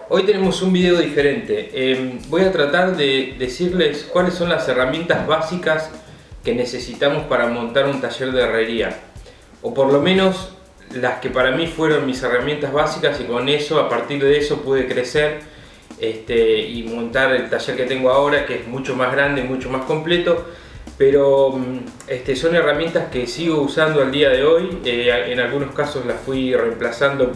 Hoy tenemos un video diferente. Voy a tratar de decirles cuáles son las herramientas básicas que necesitamos para montar un taller de herrería, o por lo menos las que para mí fueron mis herramientas básicas, y con eso, a partir de eso, pude crecer y montar el taller que tengo ahora, que es mucho más grande, mucho más completo. Pero son herramientas que sigo usando al día de hoy. En algunos casos las fui reemplazando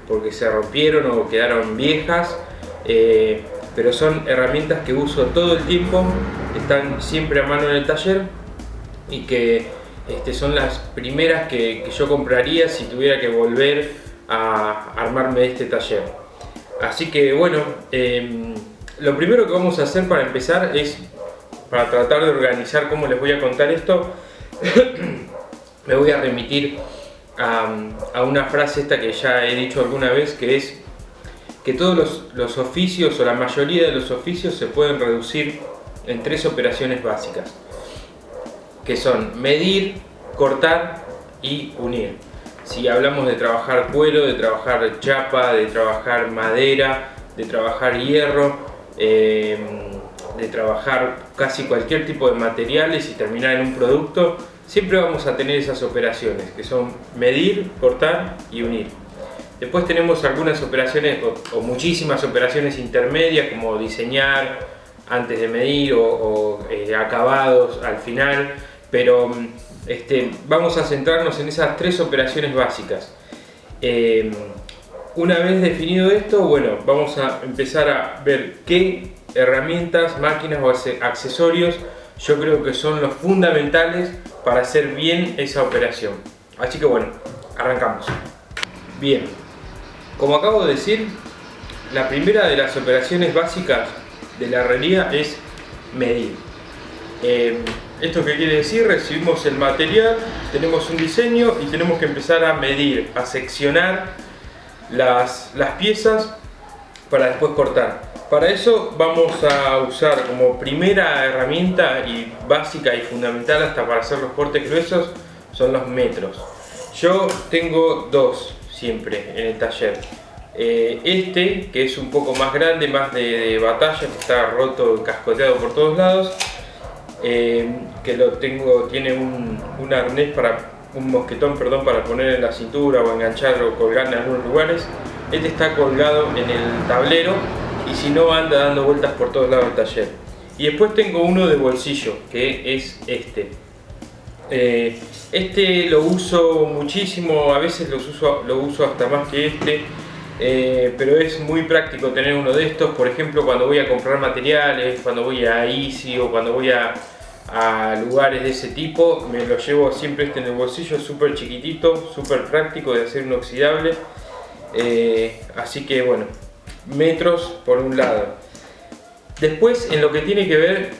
porque se rompieron o quedaron viejas, pero son herramientas que uso todo el tiempo, están siempre a mano en el taller y que son las primeras que yo compraría si tuviera que volver a armarme este taller. Así que bueno, lo primero que vamos a hacer para empezar es, para tratar de organizar cómo les voy a contar esto, me voy a remitir a una frase esta que ya he dicho alguna vez, que es que todos los oficios, o la mayoría de los oficios, se pueden reducir en tres operaciones básicas, que son medir, cortar y unir. Si hablamos de trabajar cuero, de trabajar chapa, de trabajar madera, de trabajar hierro, de trabajar casi cualquier tipo de materiales y terminar en un producto, siempre vamos a tener esas operaciones, que son medir, cortar y unir. Después tenemos algunas operaciones o muchísimas operaciones intermedias, como diseñar antes de medir o acabados al final, pero vamos a centrarnos en esas tres operaciones básicas. Una vez definido esto, bueno, vamos a empezar a ver qué herramientas, máquinas o accesorios yo creo que son los fundamentales para hacer bien esa operación. Así que bueno, arrancamos. Bien, como acabo de decir, la primera de las operaciones básicas de la herrería es medir. ¿Esto qué quiere decir? Recibimos el material, tenemos un diseño y tenemos que empezar a medir, a seccionar las piezas para después cortar. Para eso vamos a usar como primera herramienta, y básica y fundamental hasta para hacer los cortes gruesos, son los metros. Yo tengo dos siempre en el taller. Que es un poco más grande, más de batalla, que está roto, cascoteado por todos lados, tiene un arnés un mosquetón, para poner en la cintura o enganchar o colgar en algunos lugares. Este está colgado en el tablero, y si no, anda dando vueltas por todos lados del taller. Y después tengo uno de bolsillo, que es este. Lo uso muchísimo, a veces lo uso hasta más que pero es muy práctico tener uno de estos. Por ejemplo, cuando voy a comprar materiales, cuando voy a Easy o cuando voy a lugares de ese tipo, me lo llevo siempre en el bolsillo, súper chiquitito, súper práctico, de acero inoxidable. Así que bueno, metros por un lado. Después, en lo que tiene que ver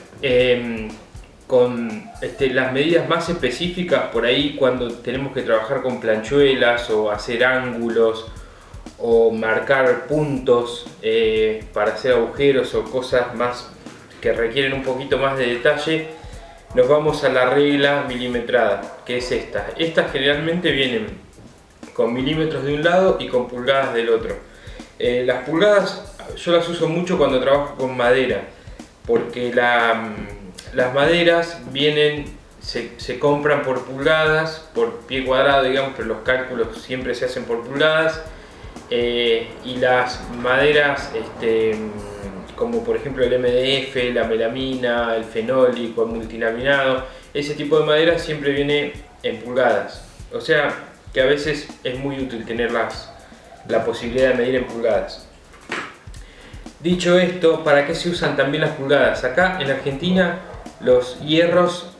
con las medidas más específicas, por ahí cuando tenemos que trabajar con planchuelas o hacer ángulos o marcar puntos para hacer agujeros o cosas más que requieren un poquito más de detalle, nos vamos a la regla milimetrada, que es esta. Estas generalmente vienen con milímetros de un lado y con pulgadas del otro. Las pulgadas yo las uso mucho cuando trabajo con madera, porque las maderas se compran por pulgadas, por pie cuadrado, digamos, pero los cálculos siempre se hacen por pulgadas. Y las maderas como por ejemplo el MDF, la melamina, el fenólico, el multilaminado, ese tipo de madera siempre viene en pulgadas, o sea que a veces es muy útil tener la posibilidad de medir en pulgadas. Dicho esto, ¿para qué se usan también las pulgadas? Acá en Argentina los hierros,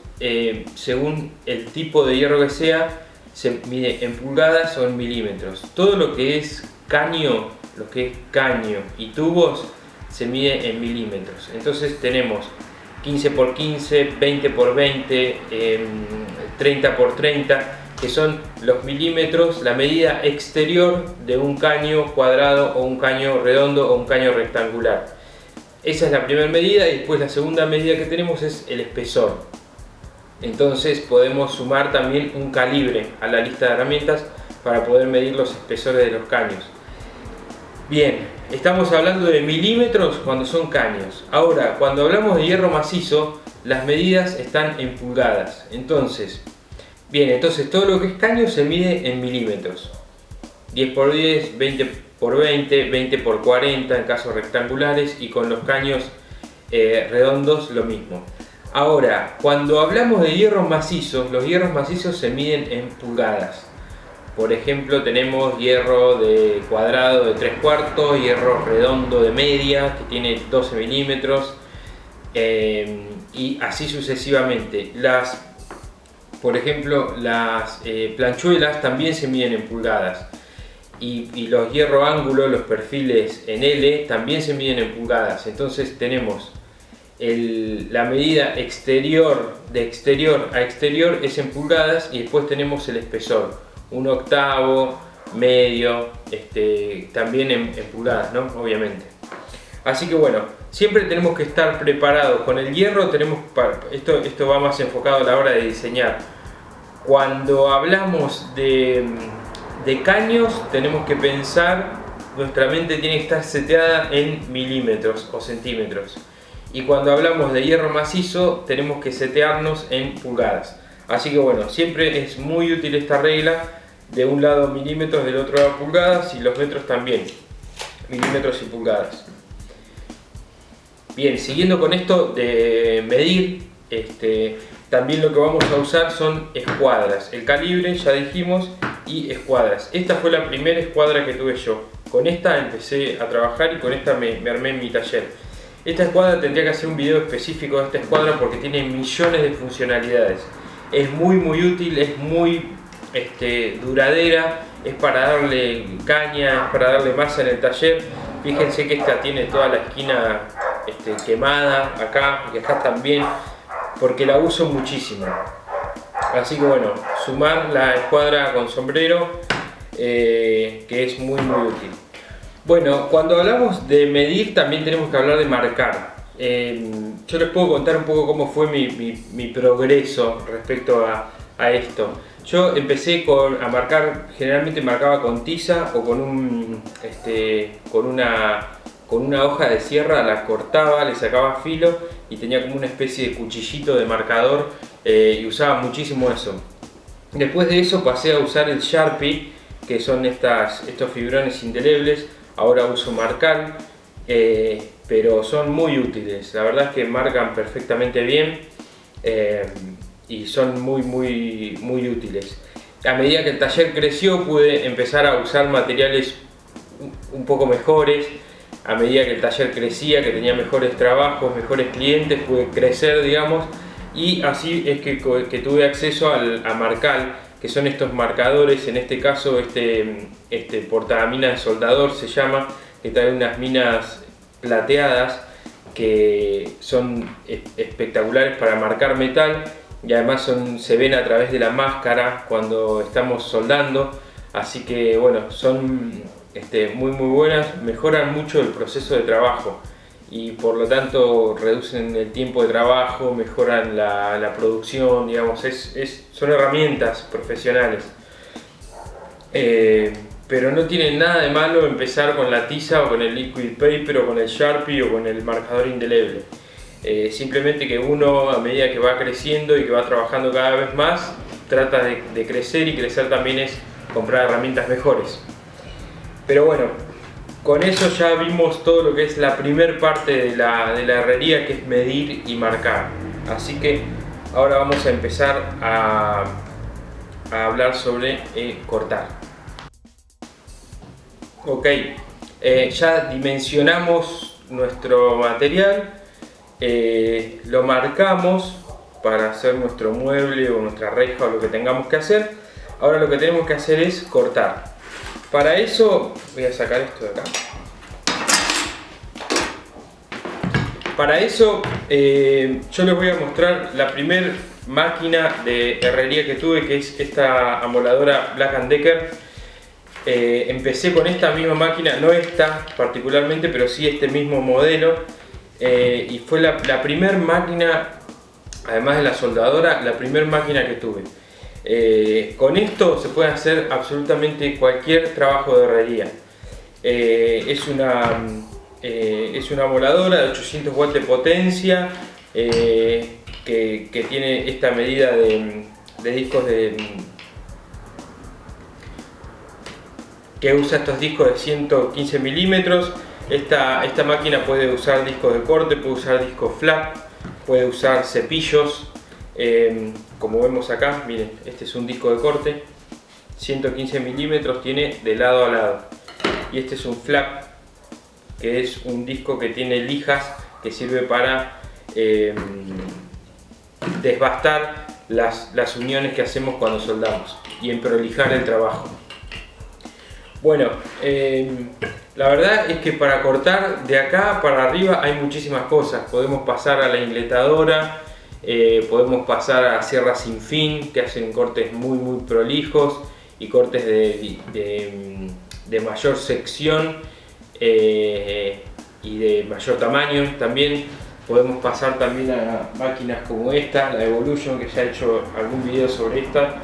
según el tipo de hierro que sea, se mide en pulgadas o en milímetros. Todo lo que es caño y tubos se mide en milímetros. Entonces tenemos 15 por 15, 20 por 20, 30 por 30, que son los milímetros, la medida exterior de un caño cuadrado o un caño redondo o un caño rectangular. Esa es la primera medida, y después la segunda medida que tenemos es el espesor. Entonces podemos sumar también un calibre a la lista de herramientas para poder medir los espesores de los caños. Bien, estamos hablando de milímetros cuando son caños. Ahora, cuando hablamos de hierro macizo, las medidas están en pulgadas. Entonces todo lo que es caño se mide en milímetros. 10 por 10, 20 por 20, 20 por 40 en casos rectangulares, y con los caños redondos lo mismo. Ahora, cuando hablamos de hierros macizos, los hierros macizos se miden en pulgadas. Por ejemplo, tenemos hierro de cuadrado de 3/4, hierro redondo de media que tiene 12 milímetros, y así sucesivamente. Por ejemplo, las planchuelas también se miden en pulgadas, y los hierro ángulo, los perfiles en L, también se miden en pulgadas. Entonces tenemos la medida exterior, de exterior a exterior, es en pulgadas, y después tenemos el espesor, 1/8, medio, también en pulgadas, ¿no? Obviamente. Así que bueno, siempre tenemos que estar preparados. Con el hierro esto va más enfocado a la hora de diseñar. Cuando hablamos de caños, tenemos que pensar, nuestra mente tiene que estar seteada en milímetros o centímetros. Y cuando hablamos de hierro macizo, tenemos que setearnos en pulgadas. Así que bueno, siempre es muy útil esta regla: de un lado milímetros, del otro lado pulgadas, y los metros también, milímetros y pulgadas. Bien, siguiendo con esto de medir, también lo que vamos a usar son escuadras. El calibre, ya dijimos, y escuadras. Esta fue la primera escuadra que tuve yo. Con esta empecé a trabajar y con esta me armé en mi taller. Esta escuadra tendría que hacer un video específico de esta escuadra porque tiene millones de funcionalidades. Es muy útil, es muy duradera, es para darle caña, es para darle masa en el taller. Fíjense que esta tiene toda la esquina quemada acá, y acá también, porque la uso muchísimo. Así que bueno, sumar la escuadra con sombrero, que es muy útil. Bueno, cuando hablamos de medir también tenemos que hablar de marcar. Yo les puedo contar un poco cómo fue mi progreso respecto a esto. Yo empecé a marcar, generalmente marcaba con tiza o con una hoja de sierra, la cortaba, le sacaba filo y tenía como una especie de cuchillito de marcador, y usaba muchísimo eso. Después de eso pasé a usar el Sharpie, que son estos fibrones indelebles. Ahora uso Marcal, pero son muy útiles. La verdad es que marcan perfectamente bien, y son muy útiles. A medida que el taller creció, pude empezar a usar materiales un poco mejores. A medida que el taller crecía, que tenía mejores trabajos, mejores clientes, pude crecer, digamos, y así es que tuve acceso a Marcal, que son estos marcadores. En este caso este portaminas de soldador se llama, que trae unas minas plateadas que son espectaculares para marcar metal, y además se ven a través de la máscara cuando estamos soldando. Así que bueno, son muy buenas, mejoran mucho el proceso de trabajo y por lo tanto reducen el tiempo de trabajo, mejoran la producción, digamos. Son herramientas profesionales, pero no tienen nada de malo empezar con la tiza o con el liquid paper o con el Sharpie o con el marcador indeleble. Simplemente que uno, a medida que va creciendo y que va trabajando cada vez más, trata de crecer, y crecer también es comprar herramientas mejores. Pero bueno, con eso ya vimos todo lo que es la primer parte de la herrería, que es medir y marcar. Así que ahora vamos a empezar a hablar sobre cortar. Ok, ya dimensionamos nuestro material, lo marcamos para hacer nuestro mueble o nuestra reja o lo que tengamos que hacer. Ahora lo que tenemos que hacer es cortar. Para eso voy a sacar esto de acá. Para eso yo les voy a mostrar la primer máquina de herrería que tuve, que es esta amoladora Black & Decker. Empecé con esta misma máquina, no esta particularmente, pero sí este mismo modelo, y fue la primer máquina, además de la soldadora, la primer máquina que tuve. Con esto se puede hacer absolutamente cualquier trabajo de herrería. Es una moladora de 800 watts de potencia, que tiene esta medida de discos que usa estos discos de 115 milímetros. Esta máquina puede usar discos de corte, puede usar discos flap, puede usar cepillos, como vemos acá. Miren, este es un disco de corte, 115 milímetros, tiene de lado a lado, y este es un flap, que es un disco que tiene lijas, que sirve para desbastar las uniones que hacemos cuando soldamos y emprolijar el trabajo. Bueno, la verdad es que para cortar de acá para arriba hay muchísimas cosas. Podemos pasar a la ingletadora, podemos pasar a sierras sin fin, que hacen cortes muy prolijos y cortes de mayor sección y de mayor tamaño. También podemos pasar también a máquinas como esta, la Evolution, que ya he hecho algún video sobre esta,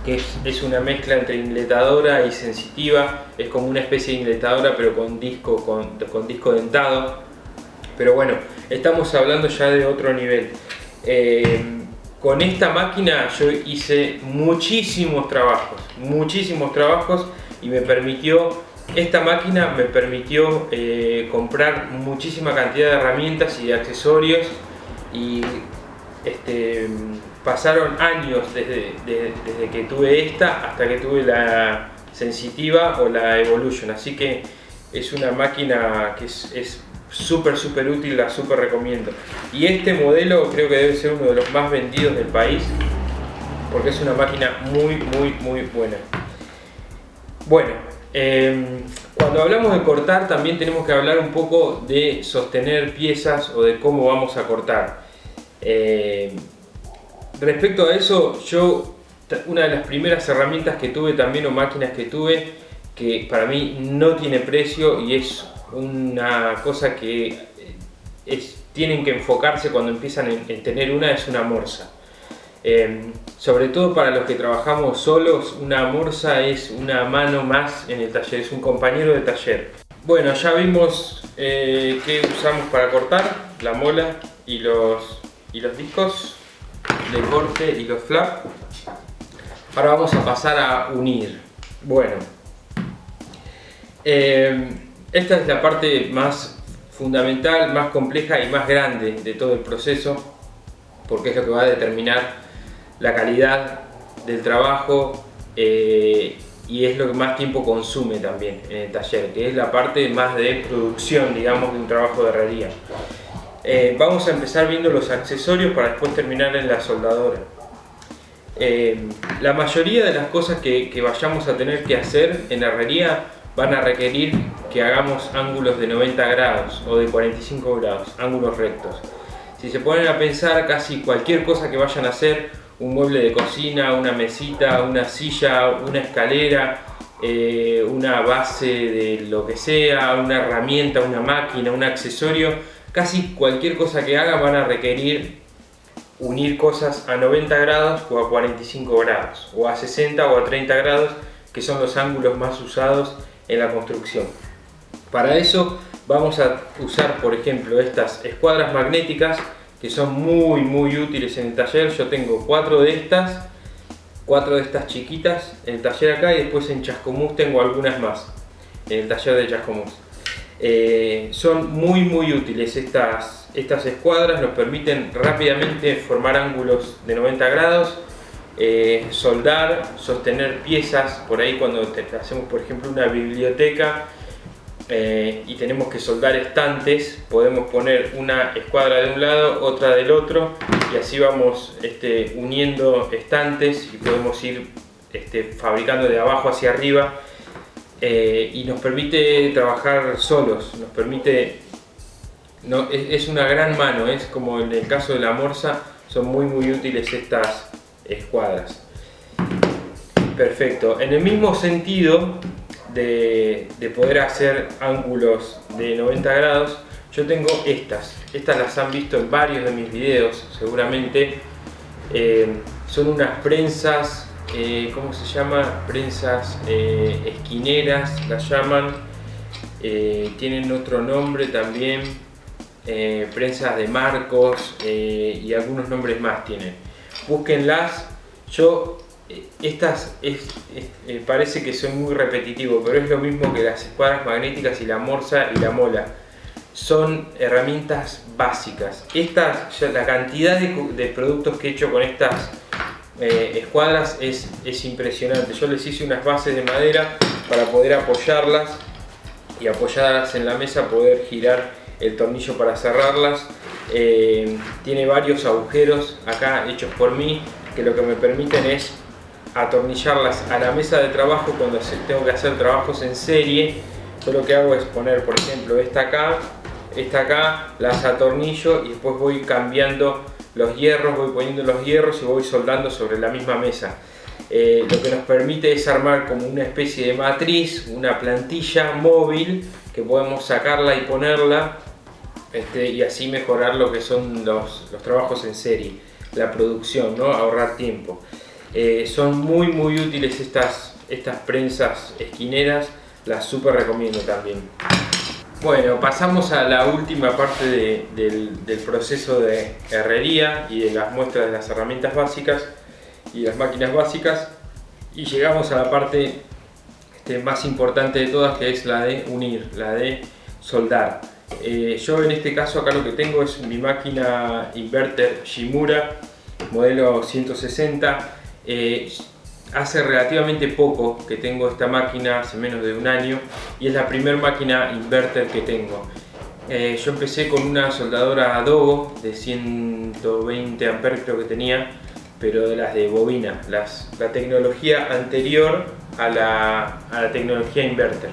que es una mezcla entre ingletadora y sensitiva. Es como una especie de ingletadora pero con disco dentado. Pero bueno, estamos hablando ya de otro nivel. Con esta máquina yo hice muchísimos trabajos, y esta máquina me permitió comprar muchísima cantidad de herramientas y de accesorios, y pasaron años desde que tuve esta hasta que tuve la sensitiva o la Evolution, así que es una máquina que es súper útil, la súper recomiendo. Y este modelo creo que debe ser uno de los más vendidos del país, porque es una máquina muy buena. Bueno, cuando hablamos de cortar también tenemos que hablar un poco de sostener piezas o de cómo vamos a cortar. Respecto a eso, una de las primeras herramientas que tuve también, o máquinas que tuve, que para mí no tiene precio y es una cosa que tienen que enfocarse cuando empiezan en tener una, es una morsa. Sobre todo para los que trabajamos solos, una morsa es una mano más en el taller, es un compañero de taller. Bueno, ya vimos qué usamos para cortar, la mola y los discos de corte y los flap. Ahora vamos a pasar a unir. Bueno, esta es la parte más fundamental, más compleja y más grande de todo el proceso, porque es lo que va a determinar la calidad del trabajo, y es lo que más tiempo consume también en el taller, que es la parte más de producción, digamos, de un trabajo de herrería. Vamos a empezar viendo los accesorios para después terminar en la soldadora. La mayoría de las cosas que vayamos a tener que hacer en herrería van a requerir que hagamos ángulos de 90 grados o de 45 grados, ángulos rectos. Si se ponen a pensar, casi cualquier cosa que vayan a hacer, un mueble de cocina, una mesita, una silla, una escalera, una base de lo que sea, una herramienta, una máquina, un accesorio, casi cualquier cosa que haga van a requerir unir cosas a 90 grados o a 45 grados, o a 60 o a 30 grados, que son los ángulos más usados en la construcción. Para eso vamos a usar, por ejemplo, estas escuadras magnéticas, que son muy útiles en el taller. Yo tengo 4 de estas chiquitas en el taller acá, y después en Chascomús tengo algunas más en el taller de Chascomús. Son muy útiles estas escuadras, nos permiten rápidamente formar ángulos de 90 grados, soldar, sostener piezas. Por ahí cuando hacemos, por ejemplo, una biblioteca y tenemos que soldar estantes, podemos poner una escuadra de un lado, otra del otro, y así vamos uniendo estantes, y podemos ir fabricando de abajo hacia arriba. Y nos permite trabajar solos, nos permite, es una gran mano, es como en el caso de la morsa, son muy útiles estas escuadras. Perfecto. En el mismo sentido de poder hacer ángulos de 90 grados, yo tengo estas las han visto en varios de mis videos seguramente. Son unas prensas, ¿cómo se llama? Prensas esquineras las llaman. tienen otro nombre también, prensas de marcos y algunos nombres más tienen. Búsquenlas. Estas parece que soy muy repetitivo, pero es lo mismo que las escuadras magnéticas y la morsa y la mola. Son herramientas básicas. La cantidad de productos que he hecho con estas escuadras es impresionante. Yo les hice unas bases de madera para poder apoyarlas y apoyadas en la mesa poder girar el tornillo para cerrarlas. Tiene varios agujeros acá hechos por mí que lo que me permiten es atornillarlas a la mesa de trabajo cuando tengo que hacer trabajos en serie. Yo lo que hago es poner, por ejemplo, esta acá, las atornillo y después voy cambiando los hierros, voy poniendo los hierros y voy soldando sobre la misma mesa. Lo que nos permite es armar como una especie de matriz, una plantilla móvil que podemos sacarla y ponerla y así mejorar lo que son los trabajos en serie, la producción, ¿no? Ahorrar tiempo. Son muy útiles estas prensas esquineras, las súper recomiendo también. Bueno, pasamos a la última parte del proceso de herrería y de las muestras de las herramientas básicas y las máquinas básicas, y llegamos a la parte más importante de todas, que es la de unir, la de soldar. Yo en este caso acá lo que tengo es mi máquina inverter Shimura modelo 160. Hace relativamente poco que tengo esta máquina, hace menos de un año, y es la primera máquina inverter que tengo. Yo empecé con una soldadora Dogo de 120 amperes creo que tenía, pero de las de bobina, la tecnología anterior a la tecnología inverter.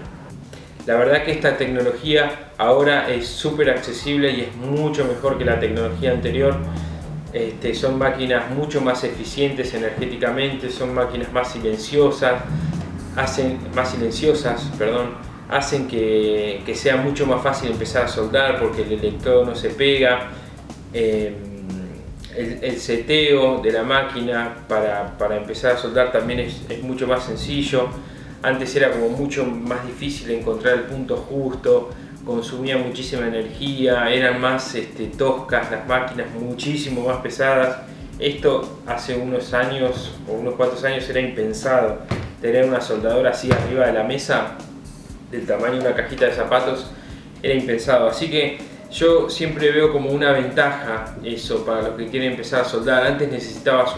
La verdad que esta tecnología ahora es súper accesible y es mucho mejor que la tecnología anterior. Son máquinas mucho más eficientes energéticamente, son máquinas más silenciosas, hacen que sea mucho más fácil empezar a soldar porque el electrodo no se pega. El seteo de la máquina para empezar a soldar también es mucho más sencillo. Antes era como mucho más difícil encontrar el punto justo, consumía muchísima energía, eran más toscas las máquinas, muchísimo más pesadas. Esto hace unos años o unos cuantos años era impensado, tener una soldadora así arriba de la mesa del tamaño de una cajita de zapatos era impensado. Así que yo siempre veo como una ventaja eso para los que quieren empezar a soldar. Antes necesitabas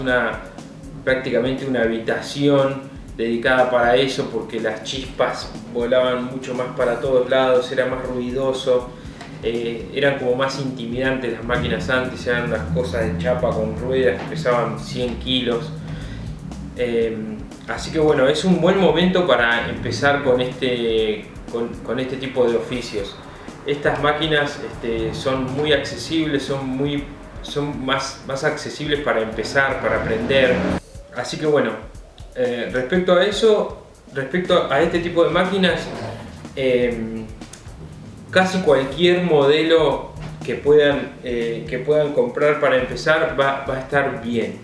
prácticamente una habitación dedicada para eso porque las chispas volaban mucho más para todos lados, era más ruidoso, eran como más intimidantes las máquinas antes, eran unas cosas de chapa con ruedas que pesaban 100 kilos. Así que bueno, es un buen momento para empezar con este tipo de oficios. Estas máquinas son muy accesibles, son más accesibles para empezar, para aprender. Así que bueno, respecto a eso, respecto a este tipo de máquinas, casi cualquier modelo que puedan comprar para empezar va a estar bien.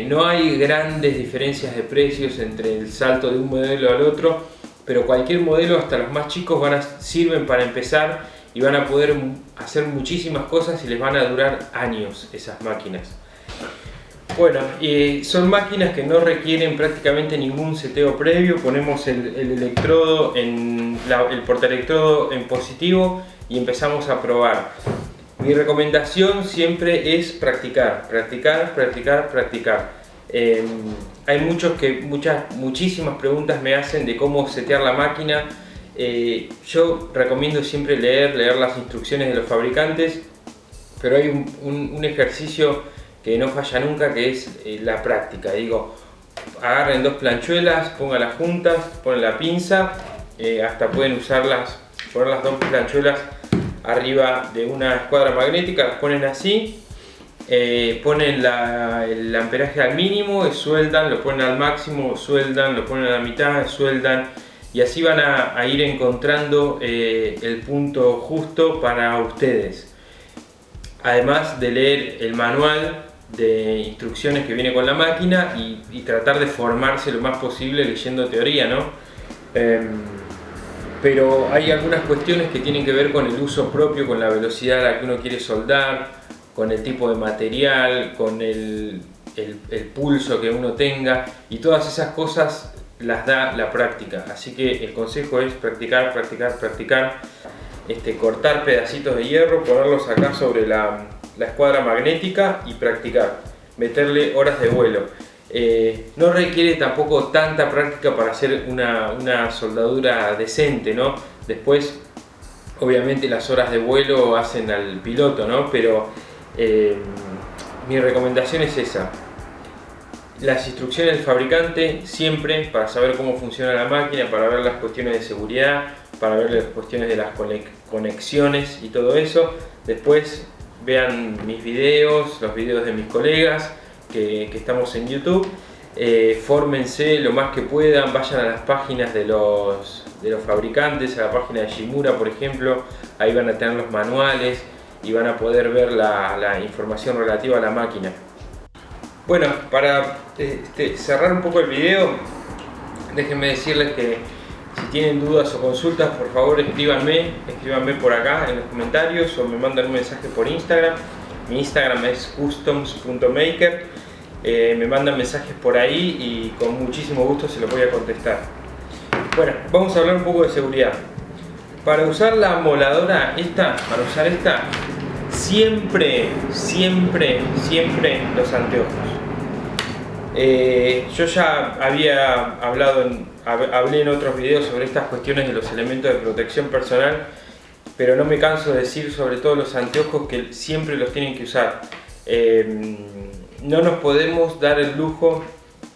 No hay grandes diferencias de precios entre el salto de un modelo al otro, pero cualquier modelo, hasta los más chicos, sirven para empezar y van a poder hacer muchísimas cosas y les van a durar años esas máquinas. Bueno, son máquinas que no requieren prácticamente ningún seteo previo. Ponemos el electrodo el portaelectrodo en positivo y empezamos a probar. Mi recomendación siempre es practicar. Hay muchísimas preguntas me hacen de cómo setear la máquina. Yo recomiendo siempre leer las instrucciones de los fabricantes, pero hay un ejercicio que no falla nunca, que es la práctica. Digo, agarren dos planchuelas, pónganlas juntas, ponen la pinza, hasta pueden poner las dos planchuelas arriba de una escuadra magnética, las ponen así, ponen el amperaje al mínimo, sueldan, lo ponen al máximo, sueldan, lo ponen a la mitad, sueldan, y así van a ir encontrando el punto justo para ustedes. Además de leer el manual de instrucciones que viene con la máquina y tratar de formarse lo más posible leyendo teoría, ¿no? pero hay algunas cuestiones que tienen que ver con el uso propio, con la velocidad a la que uno quiere soldar, con el tipo de material, con el pulso que uno tenga, y todas esas cosas las da la práctica. Así que el consejo es practicar, practicar, practicar, cortar pedacitos de hierro, ponerlos acá sobre la escuadra magnética y practicar, meterle horas de vuelo. No requiere tampoco tanta práctica para hacer una soldadura decente, ¿no? Después, obviamente, las horas de vuelo hacen al piloto, ¿no? Pero mi recomendación es esa. Las instrucciones del fabricante siempre, para saber cómo funciona la máquina, para ver las cuestiones de seguridad, para ver las cuestiones de las conexiones y todo eso. Después vean mis videos, los videos de mis colegas que estamos en YouTube. Fórmense lo más que puedan, vayan a las páginas de los fabricantes, a la página de Shimura por ejemplo. Ahí van a tener los manuales y van a poder ver la información relativa a la máquina. Bueno, para cerrar un poco el video, déjenme decirles que si tienen dudas o consultas, por favor escríbanme por acá en los comentarios o me mandan un mensaje por Instagram. Mi Instagram es customs.maker. Me mandan mensajes por ahí y con muchísimo gusto se los voy a contestar. Bueno, vamos a hablar un poco de seguridad. Para usar la moladora esta, siempre los anteojos. Yo ya hablé en otros videos sobre estas cuestiones de los elementos de protección personal, pero no me canso de decir sobre todo los anteojos que siempre los tienen que usar. No nos podemos dar el lujo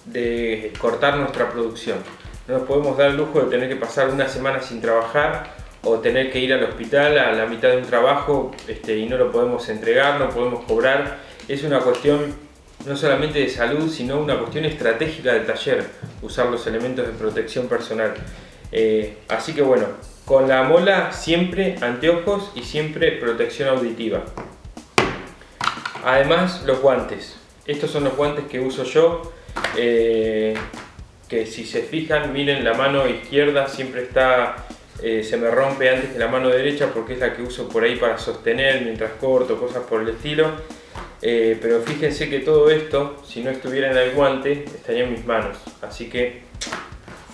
de cortar nuestra producción, no nos podemos dar el lujo de tener que pasar una semana sin trabajar o tener que ir al hospital a la mitad de un trabajo y no lo podemos entregar, no podemos cobrar. Es una cuestión no solamente de salud, sino una cuestión estratégica del taller, usar los elementos de protección personal. Así que bueno, con la mola siempre anteojos y siempre protección auditiva. Además, los guantes. Estos son los guantes que uso yo, que si se fijan, miren, la mano izquierda siempre se me rompe antes que la mano derecha porque es la que uso por ahí para sostener mientras corto, cosas por el estilo. Pero fíjense que todo esto, si no estuviera en el guante, estaría en mis manos, así que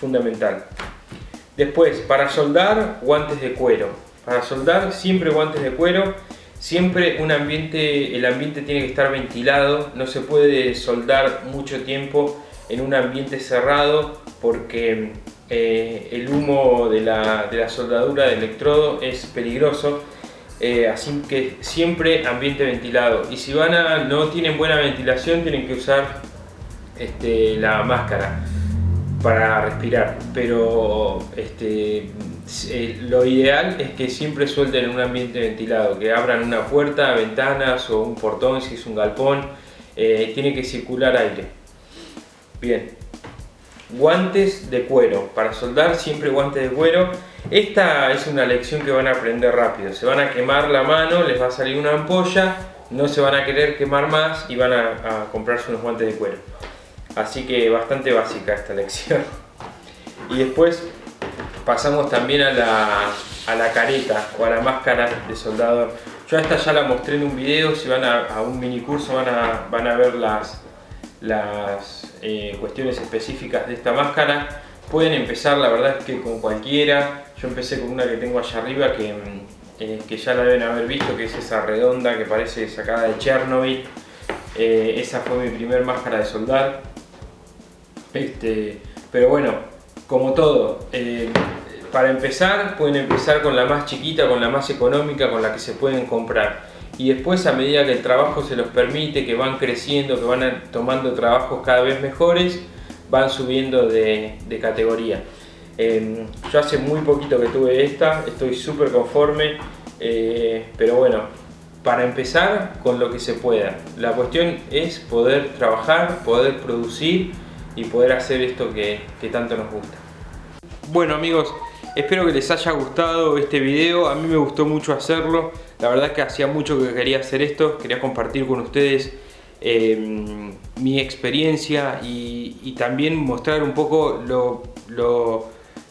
fundamental. Después, para soldar, guantes de cuero. Para soldar, siempre guantes de cuero. Siempre el ambiente tiene que estar ventilado, no se puede soldar mucho tiempo en un ambiente cerrado porque el humo de la soldadura del electrodo es peligroso. Así que siempre ambiente ventilado, y si no tienen buena ventilación, tienen que usar la máscara para respirar, pero lo ideal es que siempre suelten en un ambiente ventilado, que abran una puerta, ventanas o un portón si es un galpón. Tiene que circular aire. Bien, guantes de cuero. Para soldar siempre guantes de cuero. Esta es una lección que van a aprender rápido. Se van a quemar la mano, les va a salir una ampolla, no se van a querer quemar más y van a comprarse unos guantes de cuero. Así que bastante básica esta lección. Y después pasamos también a la careta o a la máscara de soldador. Yo esta ya la mostré en un video. Si van a un mini curso van a ver las cuestiones específicas de esta máscara. Pueden empezar, la verdad es que con cualquiera. Yo empecé con una que tengo allá arriba que ya la deben haber visto, que es esa redonda que parece sacada de Chernobyl. Esa fue mi primer máscara de soldar. Pero bueno, como todo, para empezar pueden empezar con la más chiquita, con la más económica, con la que se pueden comprar. Y después, a medida que el trabajo se los permite, que van creciendo, que van tomando trabajos cada vez mejores, van subiendo de categoría. Yo hace muy poquito que tuve esta, estoy súper conforme, pero bueno, para empezar con lo que se pueda. La cuestión es poder trabajar, poder producir y poder hacer esto que tanto nos gusta. Bueno amigos, espero que les haya gustado este video. A mí me gustó mucho hacerlo. La verdad es que hacía mucho que quería hacer esto. Quería compartir con ustedes mi experiencia y también mostrar un poco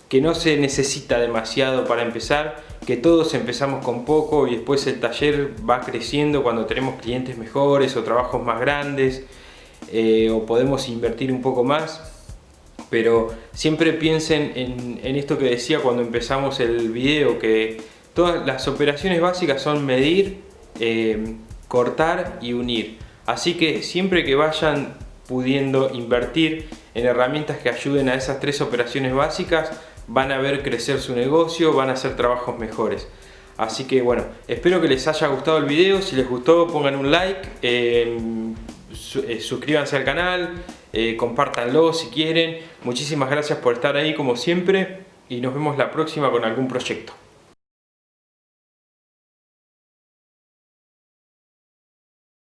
que no se necesita demasiado para empezar, que todos empezamos con poco y después el taller va creciendo cuando tenemos clientes mejores o trabajos más grandes, o podemos invertir un poco más. Pero siempre piensen en esto que decía cuando empezamos el video, que todas las operaciones básicas son medir, cortar y unir. Así que siempre que vayan pudiendo invertir en herramientas que ayuden a esas tres operaciones básicas, van a ver crecer su negocio, van a hacer trabajos mejores. Así que bueno, espero que les haya gustado el video. Si les gustó, pongan un like, suscríbanse al canal, compártanlo si quieren. Muchísimas gracias por estar ahí como siempre y nos vemos la próxima con algún proyecto.